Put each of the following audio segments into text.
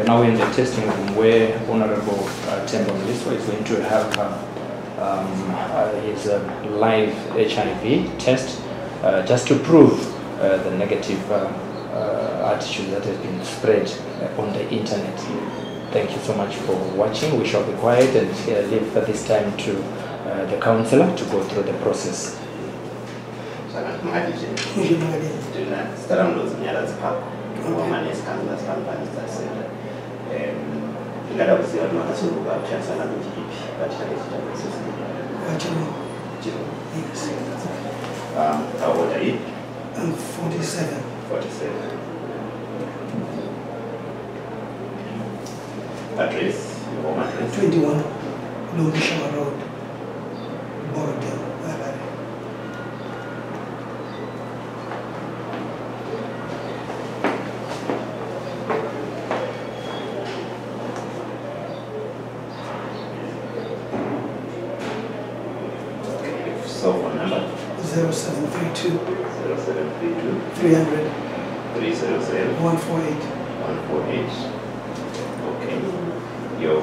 now in the testing room where Honorable Temba Mliswa is going to have his live HIV test just to prove the negative attitude that has been spread on the internet. Thank you so much for watching. We shall be quiet and leave at this time to the counsellor to go through the process. How old are you? I'm 47. 47. Address? Your home address? 21 Logishawa Road, Borodale, Harare. Cell phone number? 0732 0732 300 300 148. 148. Okay. Your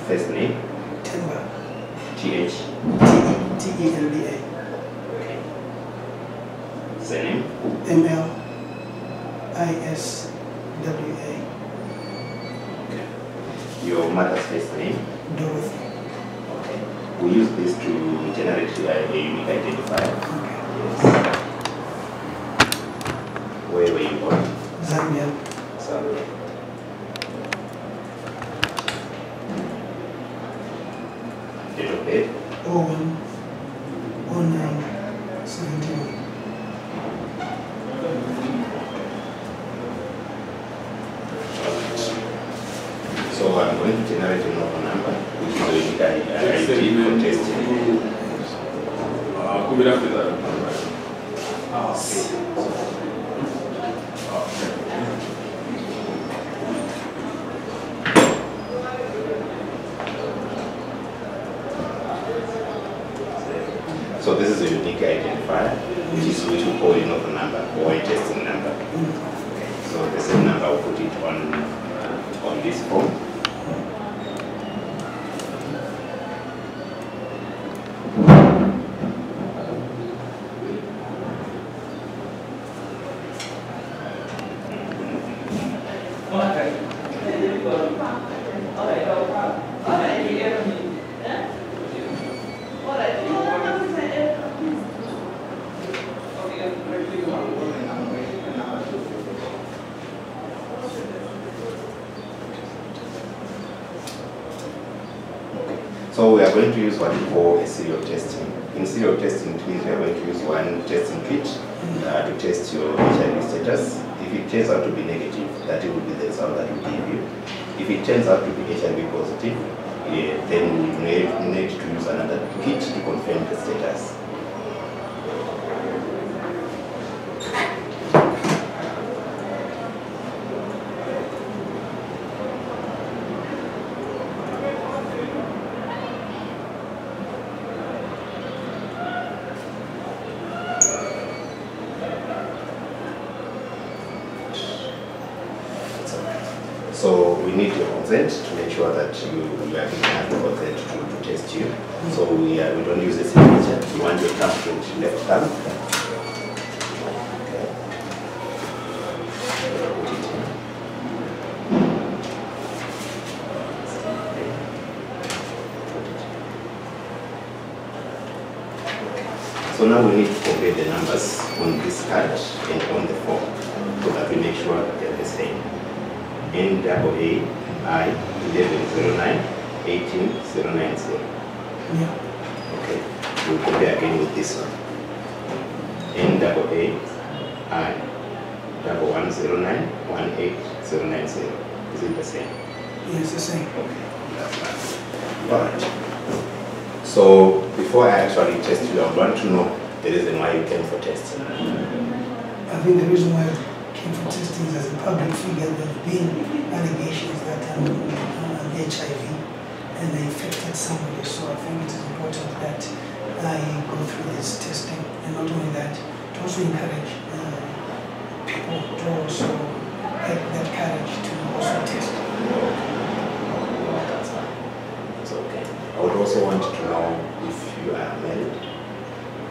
first name? Temba. TH? Temba. Okay. Surname? Mliswa. Okay. Your mother's first name? Dorothy. Okay. We use this to generate a unique identifier. Okay. Yes. Where were you born? Zambia. Zambia. Date of birth? 01 09 71. So I'm going to generate a novel number, which is a unique ID for testing. So this is a unique identifier, which we call a novel number or a testing number. Okay. So the same number, I'll put it on this form. So we are going to use what we call a serial testing. In serial testing, please, we are going to use one testing kit to test your HIV status. If it turns out to be negative, that will be the result that we give you. If it turns out to be HIV positive, then we need to use another kit to confirm the status. So we need your consent to make sure that you are giving us the consent to test you. So we don't use a signature. We want your thumbprint left thumb. Okay. Put it in. So now we need to compare the numbers on this card and on the form so that we make sure that they're the same. NAA I 1109 18090. Yeah. Okay. We'll compare again with this one. NAA I 1109 18090. Is it the same? Yes, the same. Okay. That's fine. Alright. So before I actually test you, I want to know the reason why you came for testing. I think the reason why I came for testing is as a public figure, there have been allegations that I'm HIV and they infected somebody. So I think it is important that I go through this testing, and not only that, to also encourage people to also have that courage to also test. also want to know if you are married.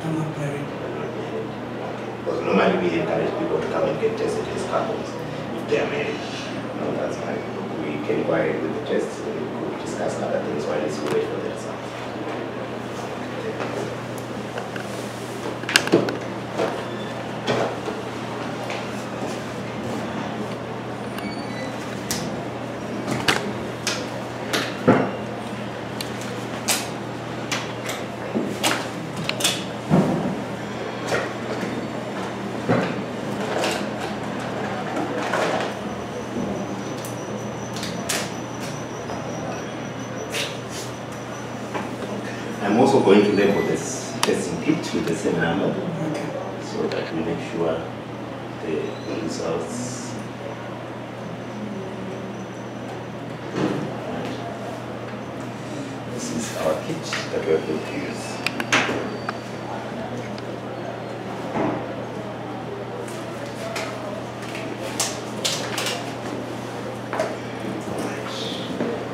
I'm not married. You're not married. Okay. Because normally we encourage people to come and get tested as couples if they are married. No, that's fine. We can go ahead with the tests and we could discuss other things while we wait for the results. I'm also going to label this testing kit with the same number, Okay. so that we make sure the results. This is our kit that we're going to use.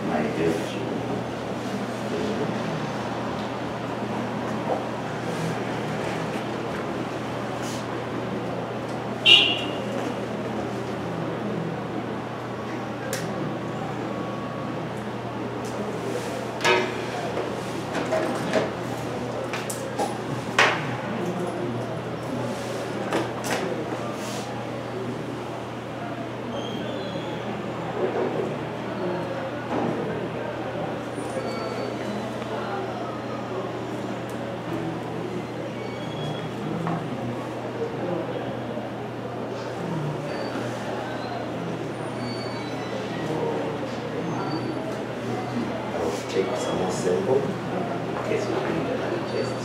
My dear. Take some more sample in case we need another test.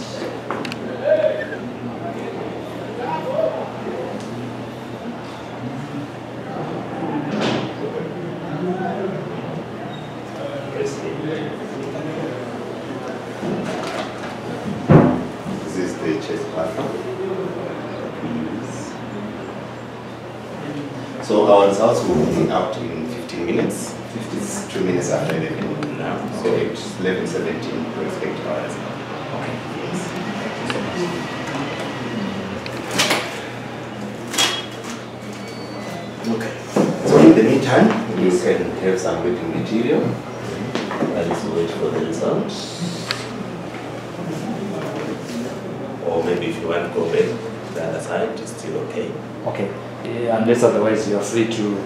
This is the chest platform that we use. So our results will be out in 15 minutes. 52 minutes after 11 now. So it's 11:17 to expect our result. Okay. Yes. Okay. So in the meantime, you can have some reading material. And so wait for the results. Or maybe if you want to go back to the other side, it's still okay. Okay. Unless otherwise you are free to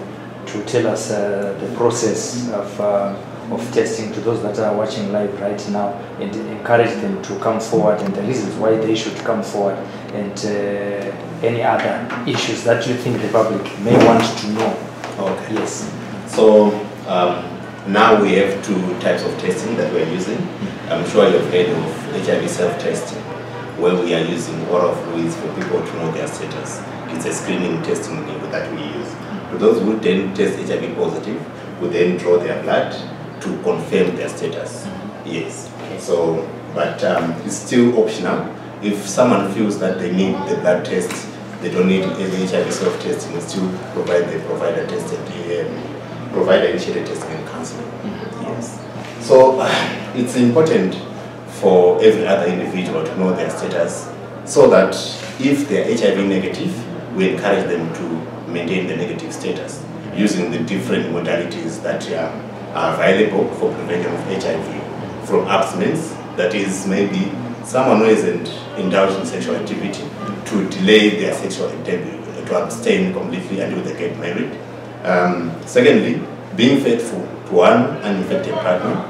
tell us the process of testing to those that are watching live right now, and encourage them to come forward and the reasons why they should come forward, and any other issues that you think the public may want to know. Okay. Yes. So now we have two types of testing that we're using. I'm sure you've heard of HIV self-testing, where we are using oral fluids for people to know their status. It's a screening testing that we use. For those who then test HIV positive, we then draw their blood to confirm their status. Yes. So, but it's still optional. If someone feels that they need the blood test, they don't need any HIV self-testing, we still provide the provider-initiated testing and counseling. Yes. So it's important for every other individual to know their status, so that if they're HIV negative, we encourage them to maintain the negative status using the different modalities that are available for prevention of HIV, from abstinence, that is maybe someone who isn't indulged in sexual activity, to delay their sexual activity, to abstain completely until they get married. Secondly, being faithful to one uninfected partner.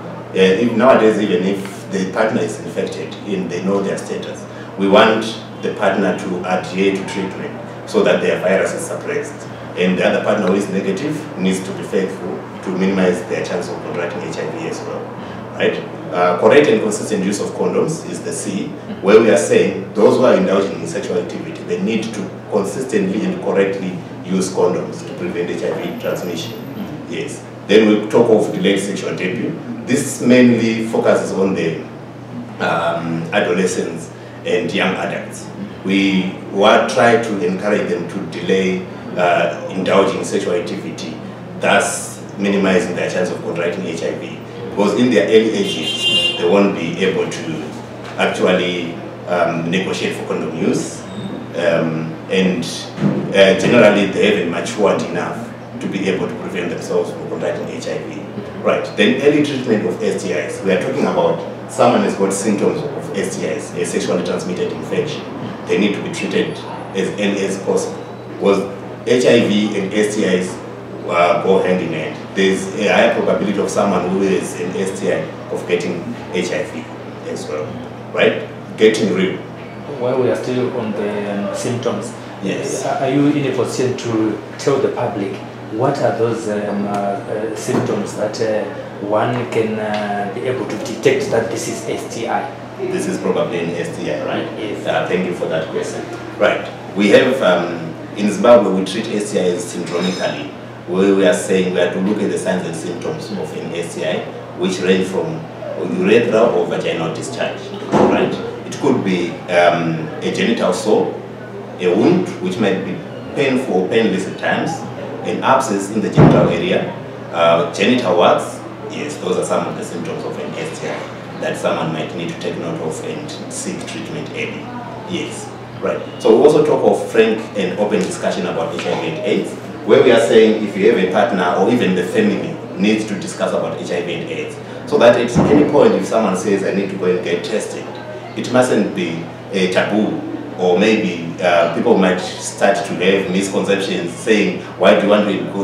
Nowadays, even if the partner is infected and they know their status, we want the partner to adhere to treatment so that their virus is suppressed. And the other partner who is negative needs to be faithful to minimize their chance of contracting HIV as well. Right? Correct and consistent use of condoms is the C, where we are saying those who are indulging in sexual activity, they need to consistently and correctly use condoms to prevent HIV transmission. Yes. Then we talk of delayed sexual debut. This mainly focuses on the adolescents and young adults. We try to encourage them to delay indulging in sexual activity, thus minimizing their chance of contracting HIV. because in their early ages, they won't be able to actually negotiate for condom use, and generally they haven't matured enough to be able to prevent themselves from contracting HIV. Right, then early treatment of STIs. We are talking about someone has got symptoms of STIs, a sexually transmitted infection. They need to be treated as early as possible. Because HIV and STIs go hand in hand. There's a higher probability of someone who is an STI of getting HIV as well, right? Getting real. While we are still on the symptoms, yes. Are you in a position to tell the public what are those symptoms that one can be able to detect that this is STI? This is probably an STI, right? Yes. Thank you for that question. Right. We have, in Zimbabwe, we treat STIs syndromically, where we are saying we have to look at the signs and symptoms of an STI, which range from urethral or vaginal discharge, right? It could be a genital sore, a wound, which might be painful or painless at times, an abscess in the genital area, genital warts. Yes, those are some of the symptoms of an STI that someone might need to take note of and seek treatment early. Yes, right. So we also talk of frank and open discussion about HIV and AIDS, where we are saying if you have a partner or even the family needs to discuss about HIV and AIDS, so that at any point if someone says I need to go and get tested, it mustn't be a taboo, or maybe people might start to have misconceptions saying, why do you want to go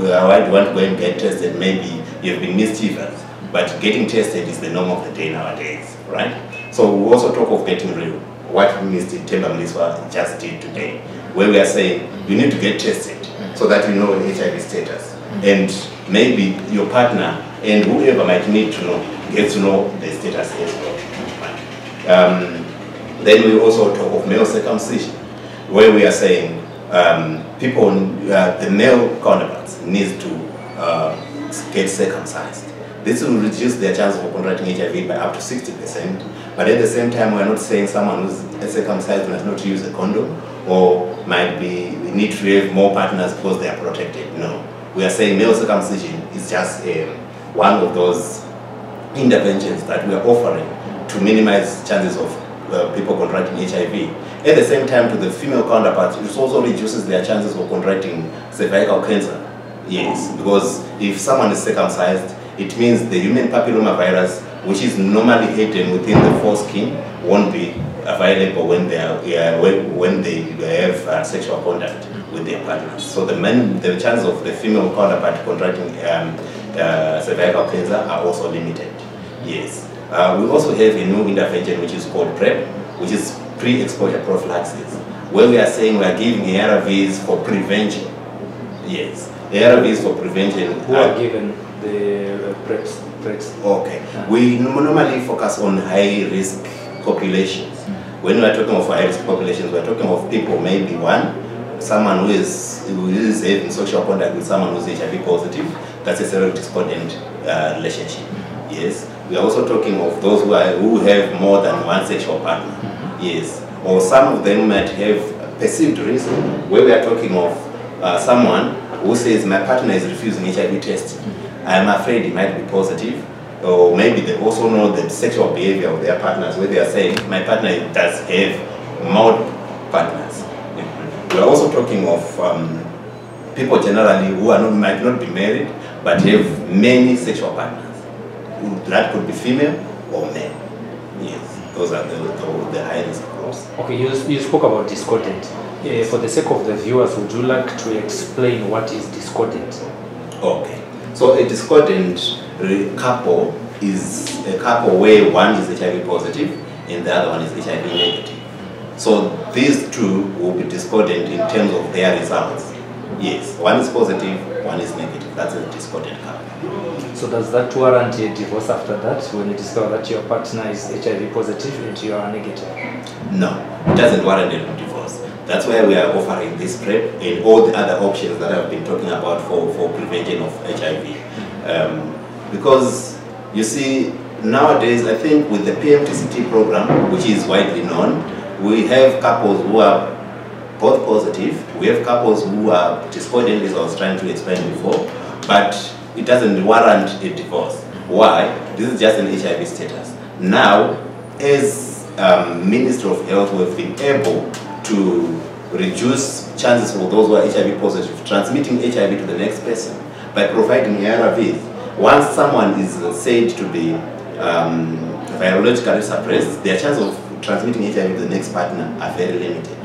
and get tested? Maybe you've been mischievous. But getting tested is the norm of the day nowadays, right? So we also talk of getting real, what Mr. Temba Mliswa just did today, where we are saying you need to get tested so that you know HIV status. And maybe your partner and whoever might need to know, gets to know the status as well. Then we also talk of male circumcision, where we are saying people, the male counterparts needs to get circumcised. This will reduce their chance of contracting HIV by up to 60%. But at the same time, we're not saying someone who's circumcised must not use a condom or might be need to have more partners because they are protected. No, we are saying male circumcision is just one of those interventions that we are offering to minimize chances of people contracting HIV. At the same time, to the female counterparts, it also reduces their chances of contracting cervical cancer. Yes, because if someone is circumcised, it means the human papillomavirus, which is normally hidden within the foreskin, won't be available when they have sexual contact with their partners. So the chances of the female counterpart contracting cervical cancer are also limited. Yes. We also have a new intervention which is called PrEP, which is pre-exposure prophylaxis, where we are saying we are giving ARVs for prevention. Yes, ARVs for prevention. Who are given the PrEPs? Okay. We normally focus on high-risk populations. When we are talking of high-risk populations, we are talking of people, maybe someone who is having social contact with someone who is HIV positive. That's a serodiscordant relationship. Yes. We are also talking of those who have more than one sexual partner. Yes. Or some of them might have perceived risk, where we are talking of someone who says, my partner is refusing HIV testing. I am afraid he might be positive. Or maybe they also know the sexual behavior of their partners, where they are saying, my partner does have multiple partners. We are also talking of people generally who might not be married, but have many sexual partners. That could be female or male. Yes, those are the high risk groups. Okay, you spoke about discordant. For the sake of the viewers, would you like to explain what is discordant? Okay, so a discordant couple is a couple where one is HIV positive and the other one is HIV negative. So these two will be discordant in terms of their results. Yes, one is positive, one is negative. That's a discordant couple. So does that warrant a divorce after that, when you discover that your partner is HIV positive and you are negative? No, it doesn't warrant a divorce. That's why we are offering this PrEP and all the other options that I've been talking about for prevention of HIV. Because you see, nowadays, I think with the PMTCT program, which is widely known, we have couples who are both positive, we have couples who are discordant, as I was trying to explain before, but it doesn't warrant a divorce. Why? This is just an HIV status. Now, as Ministry of Health, we've been able to reduce chances for those who are HIV positive transmitting HIV to the next person by providing ARVs. Once someone is said to be virologically suppressed, their chance of transmitting HIV to the next partner are very limited.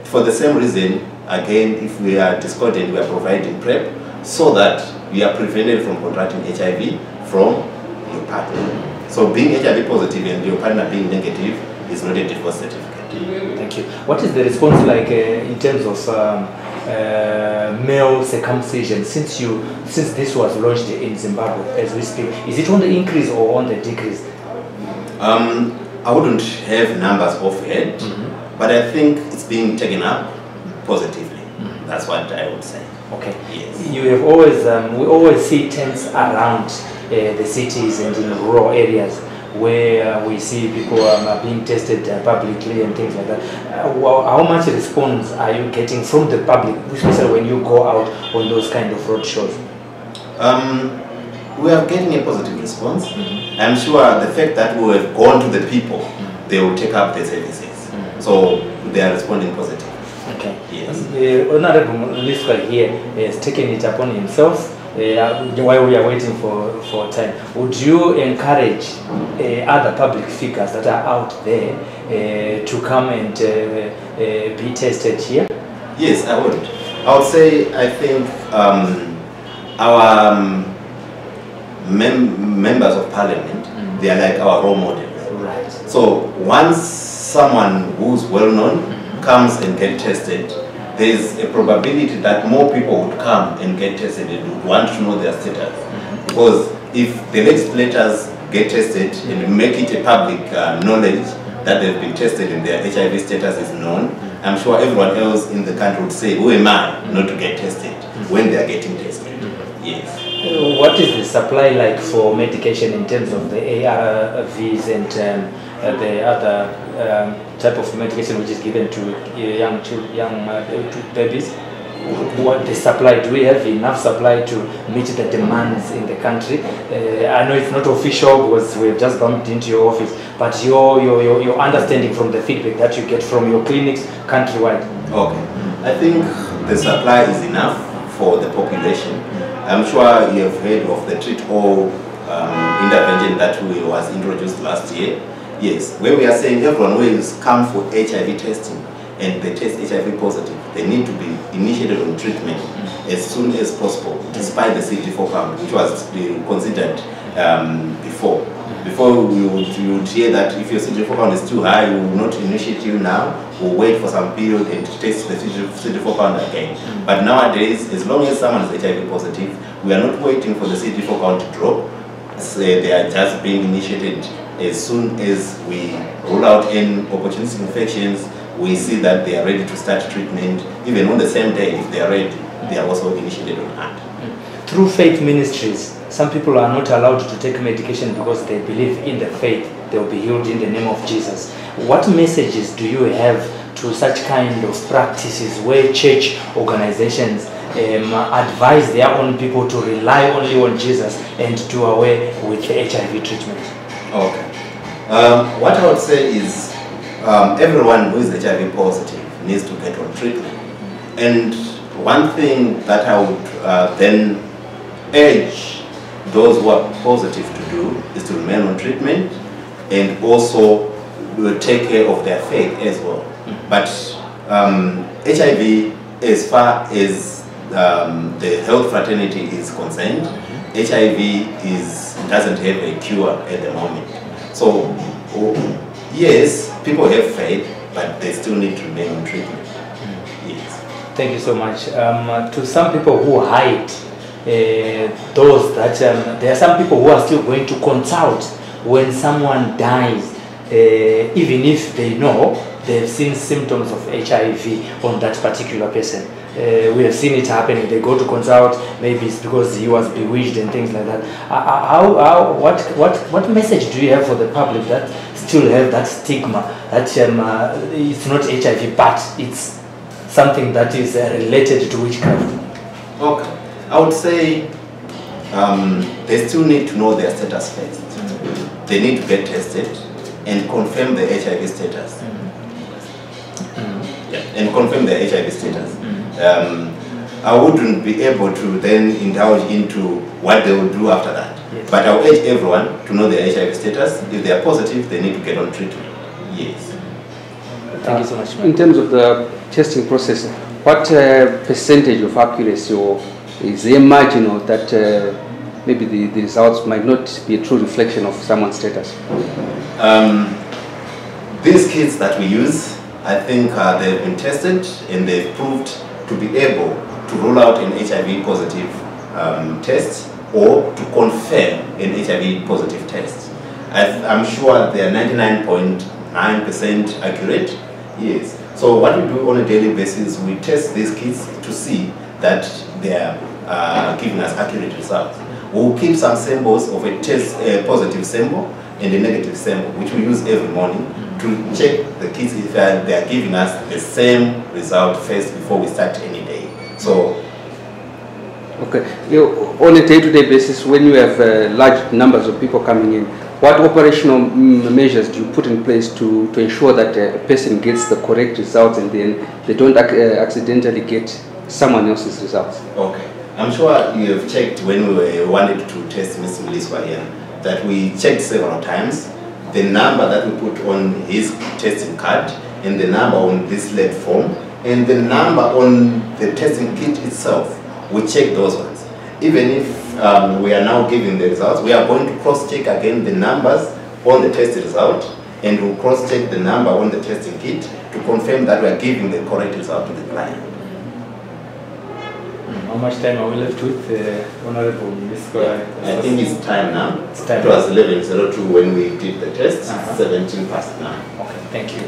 For the same reason, again, if we are discordant, we are providing PrEP so that we are prevented from contracting HIV from your partner. So being HIV positive and your partner being negative is not a divorce certificate. Thank you. What is the response like in terms of male circumcision since this was launched in Zimbabwe as we speak? Is it on the increase or on the decrease? I wouldn't have numbers offhand, but I think it's being taken up positively. That's what I would say. Okay. Yes. You have always, we always see tents around the cities and in rural areas where we see people being tested publicly and things like that. How much response are you getting from the public, especially when you go out on those kind of road shows? We are getting a positive response. I'm sure the fact that we have gone to the people, they will take up the services. So they are responding positively. Okay. Yes. Honorable Mliswa here has taken it upon himself while we are waiting for time. Would you encourage other public figures that are out there to come and be tested here? Yes, I would. I would say I think our members of parliament, they are like our role models. Right. So once someone who's well known comes and get tested, there's a probability that more people would come and get tested and would want to know their status. Because if the legislators get tested and make it a public knowledge that they've been tested and their HIV status is known, I'm sure everyone else in the country would say, who am I not to get tested when they are getting tested? Yes. What is the supply like for medication in terms of the ARVs and the other type of medication which is given to young babies? What the supply? Do we have enough supply to meet the demands in the country? I know it's not official because we have just bumped into your office, but your understanding from the feedback that you get from your clinics countrywide. Okay, I think the supply is enough for the population. I'm sure you have heard of the Treat All intervention that was introduced last year. Yes, where we are saying everyone who has come for HIV testing and they test HIV positive, they need to be initiated on treatment as soon as possible, despite the CD4 count, which was considered before. Before you would hear that if your CD4 count is too high, we will not initiate you now, we'll wait for some period and test the CD4 count again. But nowadays, as long as someone is HIV positive, we are not waiting for the CD4 count to drop. They are just being initiated as soon as we rule out any opportunistic infections. We see that they are ready to start treatment. Even on the same day, if they are ready, they are also initiated on hand. Through faith ministries, some people are not allowed to take medication because they believe in the faith. They will be healed in the name of Jesus. What messages do you have to such kind of practices where church organizations advise their own people to rely only on Jesus and do away with the HIV treatment? Okay. What I would say is everyone who is HIV positive needs to get on treatment. And one thing that I would then urge those who are positive to do is to remain on treatment and also take care of their faith as well. But HIV, as far as the health fraternity is concerned, HIV doesn't have a cure at the moment. So yes, people have faith, but they still need to remain on treatment. Yes. Thank you so much. To some people who hide those that there are some people who are still going to consult when someone dies, even if they know they've seen symptoms of HIV on that particular person. We have seen it happening. They go to consult, maybe it's because he was bewitched and things like that. What message do you have for the public that still have that stigma that it's not HIV but it's something that is related to witchcraft? Okay, I would say they still need to know their status first. They need to get tested and confirm the HIV status. Yeah, and confirm their HIV status. I wouldn't be able to then indulge into what they will do after that. Yes. But I will urge everyone to know their HIV status. If they are positive, they need to get on treatment. Yes. Thank you so much. In terms of the testing process, what percentage of accuracy, or is there marginal that maybe the results might not be a true reflection of someone's status? These kits that we use, I think they've been tested and they've proved to be able to rule out an HIV positive test or to confirm an HIV positive test. I'm sure they are 99.9% accurate. Yes. So what we do on a daily basis, we test these kits to see that they are giving us accurate results. We'll keep some samples of a positive sample and a negative sample, which we use every morning to check the kits if they are giving us the same result first before we start any day. So, okay, on a day-to-day basis, when you have large numbers of people coming in, what operational measures do you put in place to ensure that a person gets the correct results and then they don't accidentally get someone else's results? Okay, I'm sure you have checked when we wanted to test Mr. Mliswa here, that we checked several times the number that we put on his testing card and the number on this lead form and the number on the testing kit itself. We check those ones. Even if we are now giving the results, we are going to cross-check again the numbers on the test result, and we'll cross-check the number on the testing kit to confirm that we are giving the correct result to the client. How much time are we left with Honorable Mliswa? I think it's time now. It's time. It was 11:02 when we did the test, 17 past now. Okay, thank you.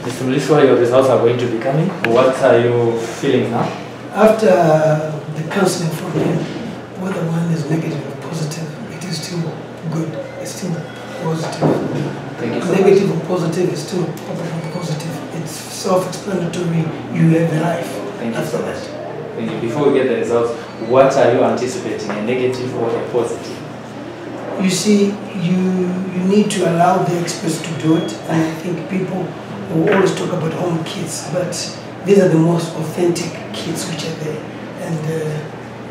Mr. Mliswa, your results are going to be coming. What are you feeling now? After the counseling from him, whether one is negative or positive, it is still good. It's still positive. Thank you so Negative much. or positive is still positive. It's self-explanatory. You have a life. Thank you so much. Thank you. Before we get the results, what are you anticipating, a negative or a positive? You see, you need to allow the experts to do it, and I think people will always talk about home kits, but these are the most authentic kits which are there, and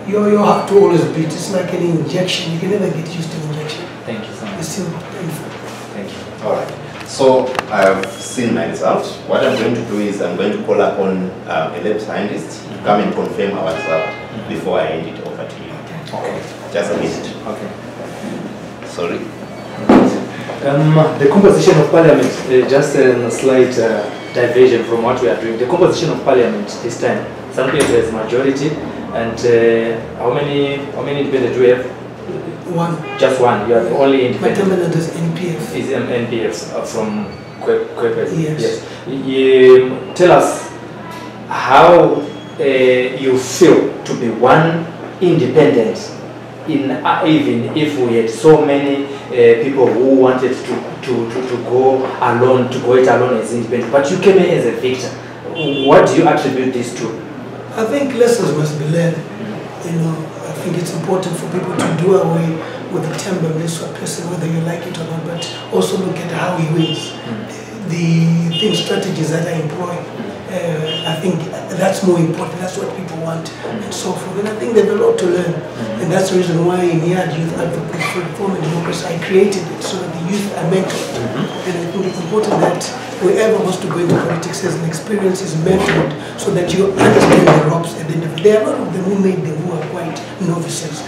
you have to always beat. It's like an injection. You can never get used to injection. Thank you so much. It's still painful. Thank you. All right. So I've seen my result. What I'm going to do is I'm going to call upon a lab scientist to come and confirm our result before I hand it over to you. Okay. Just a minute. Okay. Sorry. The composition of parliament, just a slight diversion from what we are doing. The composition of parliament this time, some people there's majority, and how many independent do we have? One. Just one. You are the only independent. My terminal is NPF. Is NPF from Kwekwe? Yes. Yes. Tell us how you feel to be one independent, in even if we had so many people who wanted to go alone, to go it alone as independent, but you came in as a victor. What do you attribute this to? I think lessons must be learned. You know, I think it's important for people to do away with the Temba Mliswa person, whether you like it or not, but also look at how he wins. The strategies that I employ, I think that's more important. That's what people want, and so forth. And I think there's a lot to learn, and that's the reason why in YAD Youth Advocacy for Reform and Democracy, I created it so that the youth are mentored. And I think it's important that whoever wants to go into politics has an experience, is mentored, so that you understand the ropes at the end of it. There are a lot of them who made them who are quite novices.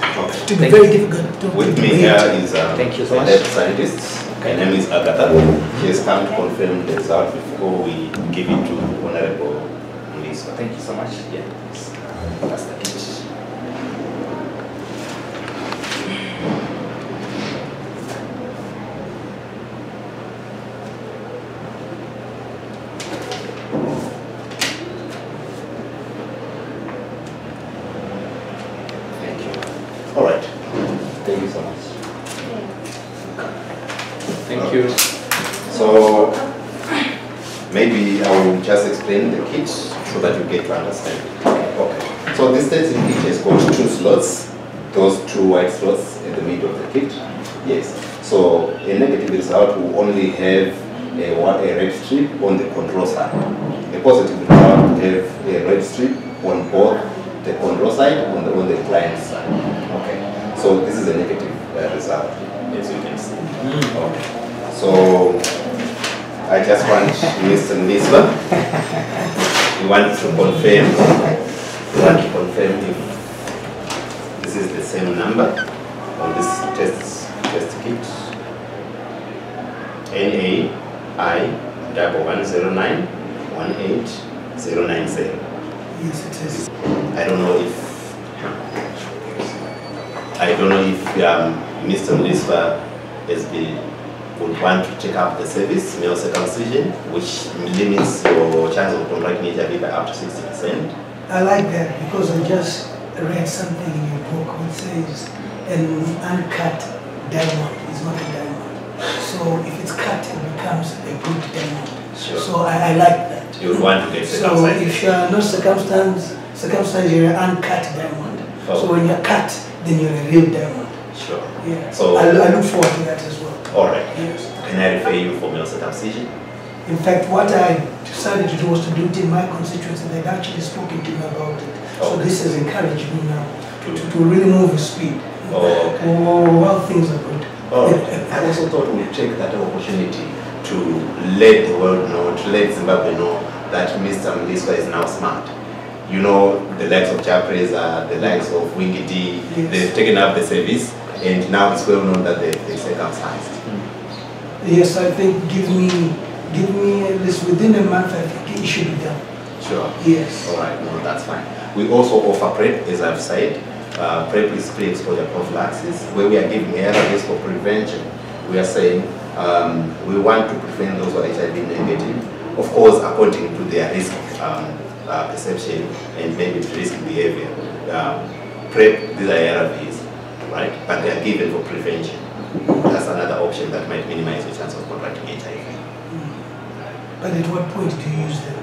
To be very difficult to With me here is Thank you so much. lab scientist. My name is Agatha. She has come to confirm the result before we give it to Honorable Mliswa. Thank you so much. Yeah. That's the kit. Thank you. All right. Thank you so much. Thank you. So maybe I will just explain the kit so that you get to understand. Okay. So this testing kit has got 2 slots, those 2 white slots in the middle of the kit. Yes. So a negative result will only have a red strip on the control side. A positive result will have a red strip on both the control side and on the client side. Okay. So this is a negative result, as you can see. Okay. So I just want Mr. Mliswa, we want to confirm. If this is the same number on this test kit. NAI 1109 18090. Yes, it is. I don't know if Mr. Mliswa would want to take up the service, male circumcision, which limits your chance of contracting HIV by up to 60%. I like that because I just read something in your book which says an uncut diamond is not a diamond. So if it's cut, it becomes a good diamond. Sure. So I like that. You would want to get So circumcised. if you are not circumcised, you're an uncut diamond. Oh. So when you're cut, then you're a real diamond. Sure. Yeah. So I look forward to that as well. all right. Yes. Can I refer you for male circumcision? In fact, what I decided to do was to do it in my constituency. They've actually spoken to me about it. So Okay. this has encouraged me now to really move with speed. Oh, okay. Oh, well, things are good. Oh, I also thought we'd take that opportunity to let the world know, to let Zimbabwe know that Mr. Mliswa is now smart. You know, the likes of Chapreza, the likes of Wingy D, Yes. they've taken up the service, and now it's well known that they're circumcised. Yes, I think give me at least within a month. I think it should be done. Sure. Yes. All right, no, that's fine. We also offer PrEP, as I've said. PrEP is pre-exposure prophylaxis, where we are giving ARVs for prevention. We are saying we want to prevent those who are HIV negative, of course, according to their risk perception and maybe risk behavior. PrEP, these are ARVs, right? But they are given for prevention. That's another option that might minimize your chance of contracting HIV. But at what point do you use them?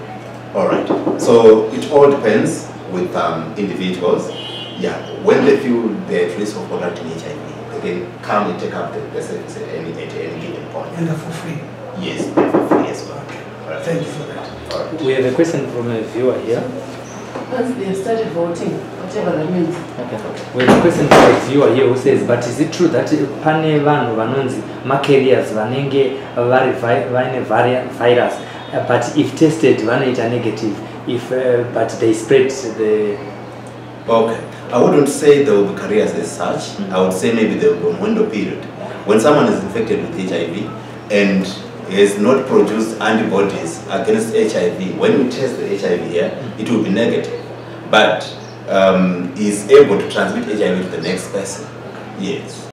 All right. So it all depends with individuals. Yeah, when they feel they're at risk of contracting HIV, they can come and take up the service at any given point. And they're for free. Yes, they're for free as well. Okay. Right. Thank you for that. All right. We have a question from a viewer here. Once they have started voting, whatever that means. Okay. We have a question from a viewer here who says, but is it true that pane vanhu vanonzi macarriers vanenge vaine virus, but if tested vanoita negative, if but they spread the... Okay. I wouldn't say there will be carriers as such. I would say maybe there will be a window period. When someone is infected with HIV and has not produced antibodies against HIV, when we test the HIV here, it will be negative. But is able to transmit HIV to the next person. Yes.